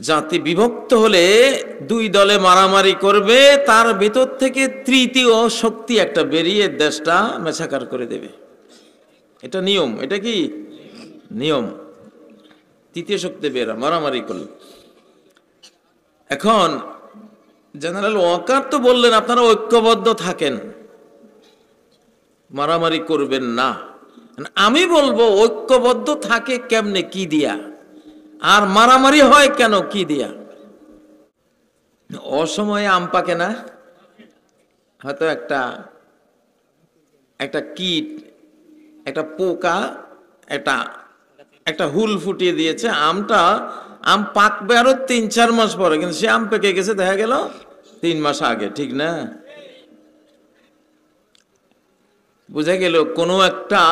জাতি বিভক্ত হলে দুই দলে মারামারি করবে, তার ভেতর থেকে তৃতীয় শক্তি একটা বেরিয়ে দেশটা মেছাকার করে দেবে। এটা নিয়ম। এটা কি নিয়ম? তৃতীয় শক্তি বেরা মারামারি করল। এখন জেনারেল ওয়াকার তো বললেন আপনারা ঐক্যবদ্ধ থাকেন, মারামারি করবেন না। আমি বলবো ঐক্যবদ্ধ থাকে কেমনে, কি দিয়া? আর মারামারি হয় কেন, কি দিয়া? অসময়ে আম পাকে না, হয়তো একটা কীট, একটা পোকা একটা হুল ফুটিয়ে দিয়েছে, আম পাকবে আরো ৩-৪ মাস পরে, কিন্তু সে আম পেকে গেছে দেখা গেল ৩ মাস আগে। ঠিক না? বুঝা গেল কোনো একটা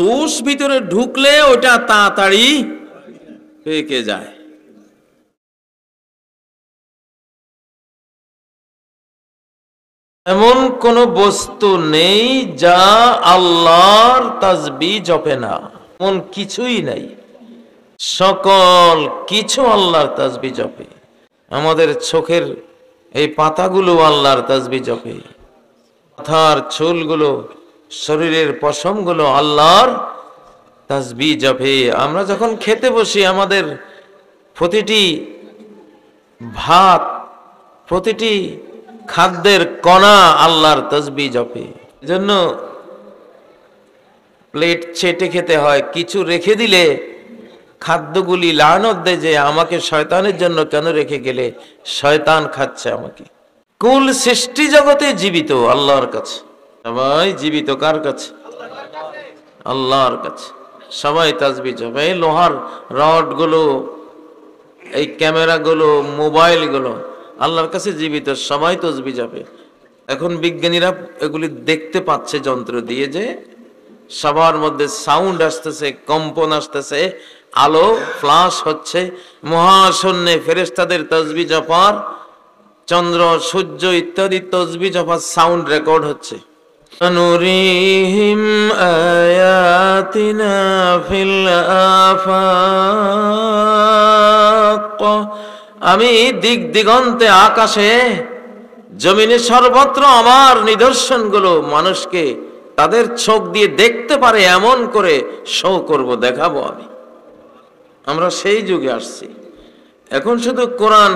দোষ ভিতরে ঢুকলে ওটা তাড়াতাড়ি পেকে যায়। এমন কোন বস্তু নেই যা আল্লাহর তাসবিহ জপে না, এমন কিছুই নাই। সকল কিছু আল্লাহর তাসবিহ জপে। আমাদের চোখের এই পাতাগুলো আল্লাহর তাসবিহ জপে, মাথার চুলগুলো, শরীরের পশমগুলো আল্লাহর তাসবিহ জপে। আমরা যখন খেতে বসি আমাদের প্রতিটি ভাত, প্রতিটি খাদ্যের কণা আল্লাহর তাসবিহ জপে। এজন্য প্লেট চেটে খেতে হয়, কিছু রেখে দিলে খাদ্যগুলি লানত দেয় যে আমাকে শয়তানের জন্য কেন রেখে গেলে, শয়তান খাচ্ছে আমাকে। কুল সৃষ্টি জগতে জীবিত আল্লাহর কাছে। সবাই জীবিত কার কাছে? আল্লাহর কাছে। সবাই তাসবিহ জপে। এই লোহার রড গুলো, এই ক্যামেরা গুলো, মোবাইল গুলো আল্লাহর কাছে জীবিত, সবাই তাসবিহ জপে। এখন বিজ্ঞানীরা এগুলি দেখতে পাচ্ছে যন্ত্র দিয়ে যে সবার মধ্যে সাউন্ড আসতেছে, কম্পন আসতেছে, আলো ফ্লাশ হচ্ছে, মহাশূন্যে ফেরেশতাদের তাসবিহ জপার, চন্দ্র সূর্য ইত্যাদি তাসবিহ জপার সাউন্ড রেকর্ড হচ্ছে। নুরিহিম আয়াতিনা ফিল আফাক, আমি দিক দিগন্তে, আকাশে, জমিনে সর্বত্র আমার নিদর্শনগুলো মানুষকে তাদের চোখ দিয়ে দেখতে পারে এমন করে শো করব, দেখাবো আমি। আমরা সেই যুগে আসছি। এখন শুধু কোরআন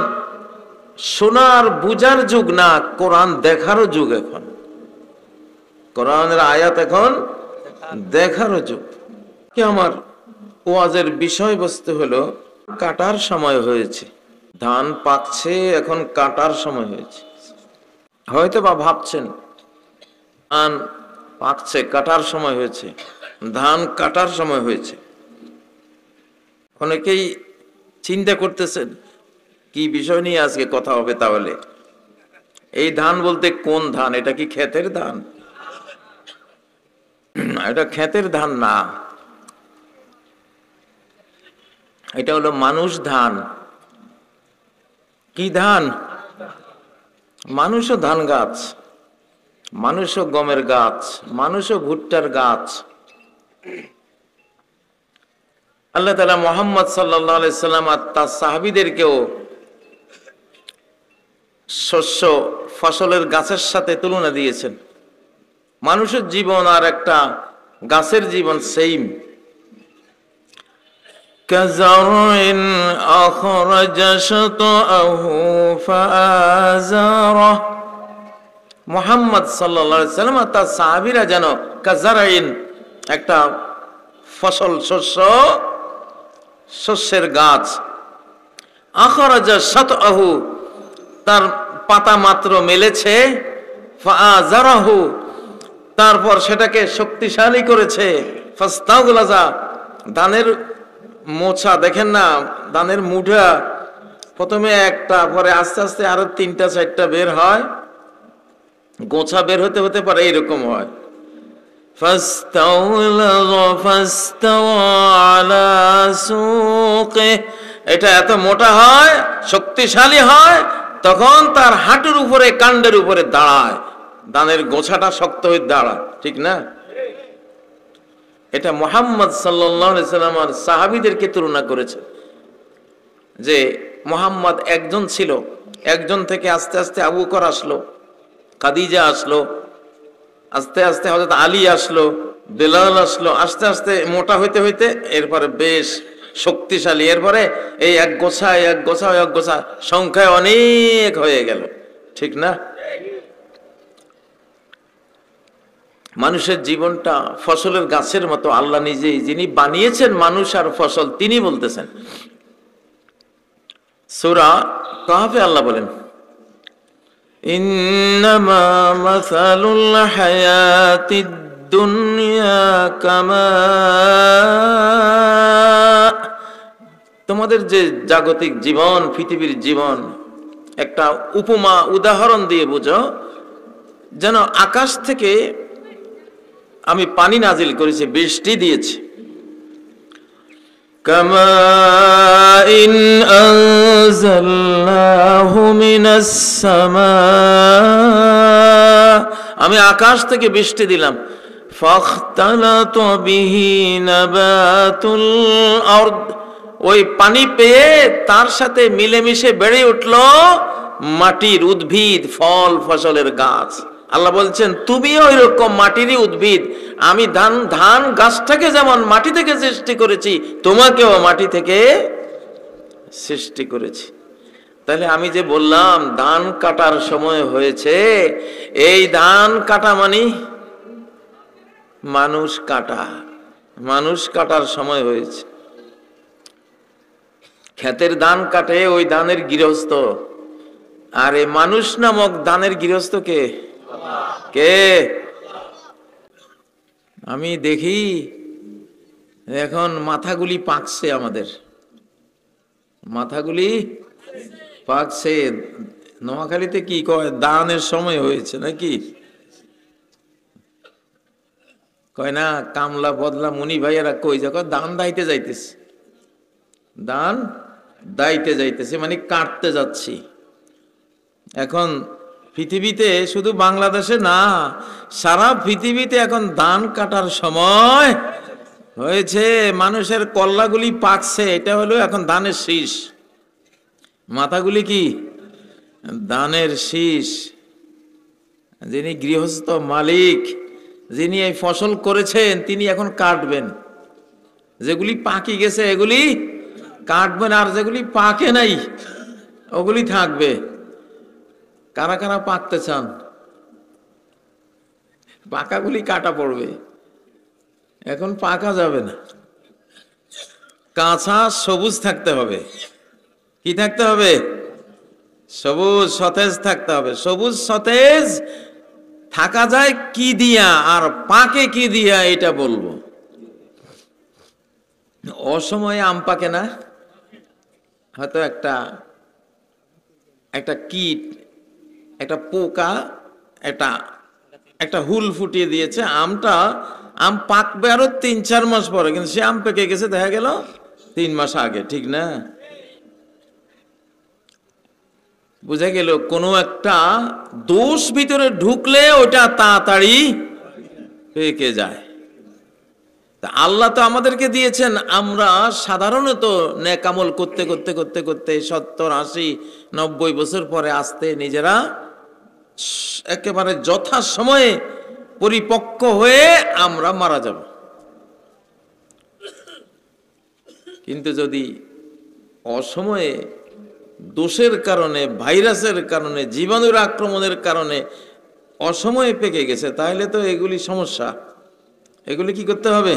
শোনার বুঝার যুগ না, কোরআন দেখারও যুগ। এখন কোরআনের আয়াত এখন দেখারও যুগ। কি আমার ওয়াজের বিষয়বস্তু হলো কাটার সময় হয়েছে, ধান পাকছে, এখন কাটার সময় হয়েছে। হয়তো বা ভাবছেন ধান পাকছে, কাটার সময় হয়েছে, ধান কাটার সময় হয়েছে। অনেকেই চিন্তা করতেছেন কি বিষয় নিয়ে আজকে কথা হবে। তাহলে এই ধান বলতে কোন ধান? এটা কি ক্ষেতের ধান? এটা ক্ষেতের ধান না, এটা হলো মানুষ ধান। কি ধান? মানুষও ধান গাছ, মানুষও গমের গাছ, মানুষও ভুট্টার গাছ। আল্লাহ তাআলা মুহাম্মদ সাল্লাল্লাহু আলাইহি সাল্লাম আর তার সাহাবীদেরকেও শস্য ফসলের গাছের সাথে তুলনা দিয়েছেন। মানুষের জীবন আর একটা গাছের জীবন সেম। কাযারইন আখরাজা শাতাহু ফাআযারা, মুহাম্মদ সাল্লাল্লাহু আলাইহি সাল্লাম আর তার সাহাবীরা যেন কাযারইন, একটা ফসল, শস্যের গাছ, আখরাজা শাতাহু, তার পাতা মাত্র মেলেছে, ফাআযারাহু, তারপর সেটাকে শক্তিশালী করেছে, ফাস্তাগলাজা, ধানের মোছা দেখেন না, ধানের মুঠা প্রথমে একটা, পরে আস্তে আস্তে আরো 3-4টা বের হয়, গোছা বের হতে হতে পারে এরকম হয়। ফাস্তাগলাজা ফাস্তাওয়া আলা সুকে, এটা এত মোটা হয়, শক্তিশালী হয়, তখন তার হাঁটুর উপরে, কাণ্ডের উপরে দাঁড়ায়, ধানের গোছাটা শক্ত হয়ে দাঁড়ায়। ঠিক না? এটা মুহাম্মদ সাল্লাল্লাহু আলাইহি সাল্লাম আর সাহাবীদেরকে তুলনা করেছে যে মোহাম্মদ একজন ছিল, একজন থেকে আস্তে আস্তে আবু বকর আসলো, খাদিজা আসলো, আস্তে আস্তে হযরত আলী আসলো, বেলাল আসলো, আস্তে আস্তে মোটা হইতে হইতে এরপরে বেশ শক্তিশালী, এরপরে এই এক গোছা সংখ্যায় অনেক হয়ে গেল, ঠিক না? মানুষের জীবনটা ফসলের গাছের মতো, আল্লাহ নিজেই যিনি বানিয়েছেন মানুষ আর ফসল তিনি বলতেছেন। সূরা কাহফে আল্লাহ বলেন, ইন্নামা মাসালুল হায়াতিদ দুনিয়া কামা, তোমাদের যে জাগতিক জীবন, পৃথিবীর জীবন, একটা উপমা উদাহরণ দিয়ে বুঝো, যেন আকাশ থেকে আমি পানি নাজিল করেছি, বৃষ্টি দিয়েছি। কামাইন আনজালনাহু মিনাস সামা, আমি আকাশ থেকে বৃষ্টি দিলাম। ফাখতালাতা বিহি নাবাতুল আরদ, ওই পানি পেয়ে তার সাথে মিলেমিশে বেড়ে উঠলো মাটির উদ্ভিদ, ফল ফসলের গাছ। আল্লাহ বলছেন তুমিও ওই রকম মাটিরই উদ্ভিদ, আমি ধান গাছটাকে যেমন মাটি থেকে সৃষ্টি করেছি, তোমাকেও মাটি থেকে সৃষ্টি করেছি। তাহলে আমি যে বললাম ধান কাটার সময় হয়েছে, এই ধান কাটা মানে মানুষ কাটার সময় হয়েছে। ক্ষেতের ধান কাটে ওই ধানের গৃহস্থ, আর এই মানুষ নামক ধানের গৃহস্থ কে? আমি দেখি এখন মাথাগুলি পাকছে, আমাদের মাথাগুলি পাকছে। নোয়াখালীতে কি কয়, দানের সময় হয়েছে নাকি কয় না? কামলা বদলা মুনি ভাইয়েরা কই যা, দান দাইতে যাইতেছে, দান দাইতে যাইতেছে মানে কাটতে যাচ্ছি। এখন পৃথিবীতে, শুধু বাংলাদেশে না, সারা পৃথিবীতে এখন ধান কাটার সময় হয়েছে। মানুষের কল্লাগুলি পাকছে, এটা হলো এখন ধানের শীষ। মাথাগুলি কি? ধানের শীষ। যিনি গৃহস্থ মালিক, যিনি এই ফসল করেছেন, তিনি এখন কাটবেন। যেগুলি পাকি গেছে এগুলি কাটবেন, আর যেগুলি পাকে নাই ওগুলি থাকবে। কারা কারা পাকতে চান? পাকাগুলি কাটা পড়বে, এখন পাকা যাবে না। কাঁচা সবুজ থাকতে হবে। কি থাকতে হবে? সবুজ সতেজ থাকতে হবে। সবুজ সতেজ থাকা যায় কি দিয়া, আর পাকে কি দিয়া এটা বলবো। অসময়ে আম পাকে না, হয়তো একটা কীট, একটা পোকা, একটা হুল ফুটিয়ে দিয়েছে, আম পাকবে আরো ৩-৪ মাস পরে, কিন্তু সে আম পেকে গেছে দেখা গেল ৩ মাস আগে, ঠিক না? বুঝা গেল কোনো একটা দোষ ভিতরে ঢুকলে ওটা তাড়াতাড়ি পেকে যায়। তা আল্লাহ তো আমাদেরকে দিয়েছেন, আমরা সাধারণত নেক আমল করতে করতে করতে করতে ৭০, ৮০, ৯০ বছর পরে আসতে নিজেরা একেবারে যথা সময়ে পরিপক্ক হয়ে আমরা মারা যাব। কিন্তু যদি অসময়ে দোষের কারণে, ভাইরাসের কারণে, জীবাণুর আক্রমণের কারণে অসময়ে পেকে গেছে, তাহলে তো এগুলি সমস্যা। এগুলি কি করতে হবে?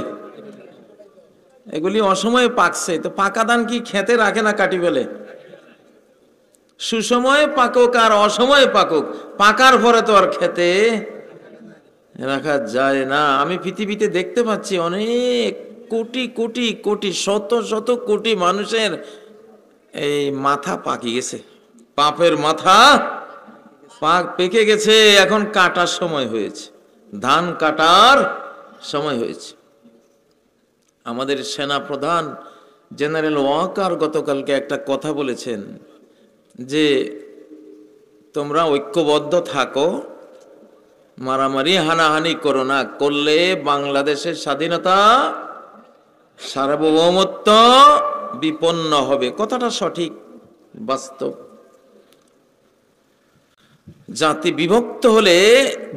এগুলি অসময়ে পাকছে, তো পাকা ধান কি খেতে রাখে না, কাটি ফেলে? সুসময়ে পাকুক আর অসময়ে পাকুক, পাকার পরে তো আর খেতে রাখা যায় না। আমি পৃথিবীতে দেখতে পাচ্ছি অনেক কোটি কোটি কোটি, শত শত কোটি মানুষের এই মাথা পাকি গেছে, পাপের মাথা পেকে গেছে। এখন কাটার সময় হয়েছে, ধান কাটার সময় হয়েছে। আমাদের সেনা প্রধান জেনারেল ওয়াকার গতকালকে একটা কথা বলেছেন যে তোমরা ঐক্যবদ্ধ থাকো, মারামারি হানাহানি করো না, করলে বাংলাদেশের স্বাধীনতা, সার্বভৌমত্ব বিপন্ন হবে। কথাটা সঠিক, বাস্তব। জাতি বিভক্ত হলে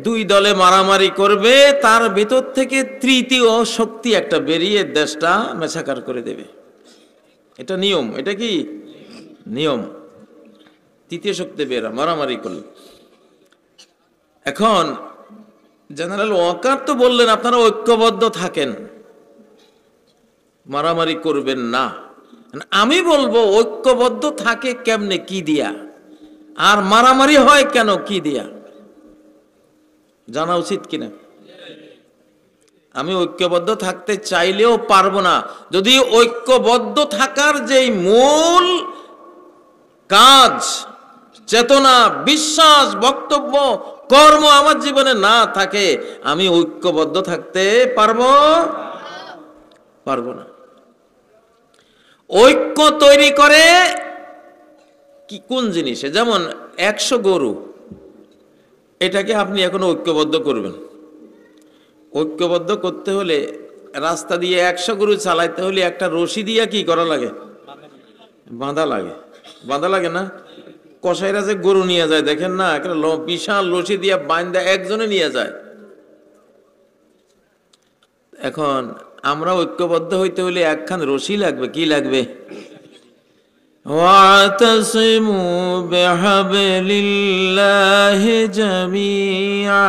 দুই দলে মারামারি করবে, তার ভেতর থেকে তৃতীয় শক্তি একটা বেরিয়ে দেশটা মেছাকার করে দেবে। এটা নিয়ম। এটা কি নিয়ম? তৃতীয় শক্তি বেরা মারামারি করলে। এখন জেনারেল ওয়াকার তো বললেন আপনারা ঐক্যবদ্ধ থাকেন, মারামারি করবেন না। আমি বলবো ঐক্যবদ্ধ থাকে কেমনে, কি দিয়া? আর মারামারি হয় কেন, কি দিয়া? জানা উচিত কিনা? আমি ঐক্যবদ্ধ থাকতে চাইলেও পারবো না যদি ঐক্যবদ্ধ থাকার যেই মূল কাজ, চেতনা, বিশ্বাস, বক্তব্য, কর্ম আমার জীবনে না থাকে, আমি ঐক্যবদ্ধ থাকতে পারবো না। ঐক্য তৈরি করে কি, কোন জিনিসে? যেমন 100 গরু, এটাকে আপনি এখন ঐক্যবদ্ধ করবেন। ঐক্যবদ্ধ করতে হলে রাস্তা দিয়ে 100 গরু চালাইতে হলে একটা রশি দিয়া কি করা লাগে? বাঁধা লাগে না? কসাইরা যে গরু নিয়ে যায় দেখেন না, একটা বিশাল রশি দিয়া বাঁধা একজনে নিয়ে যায়। এখন আমরা ঐক্যবদ্ধ হইতে হলে একখান রশি লাগবে। কি লাগবে? ওয়াতাসিমু বিহাবলিল্লাহি জামিআ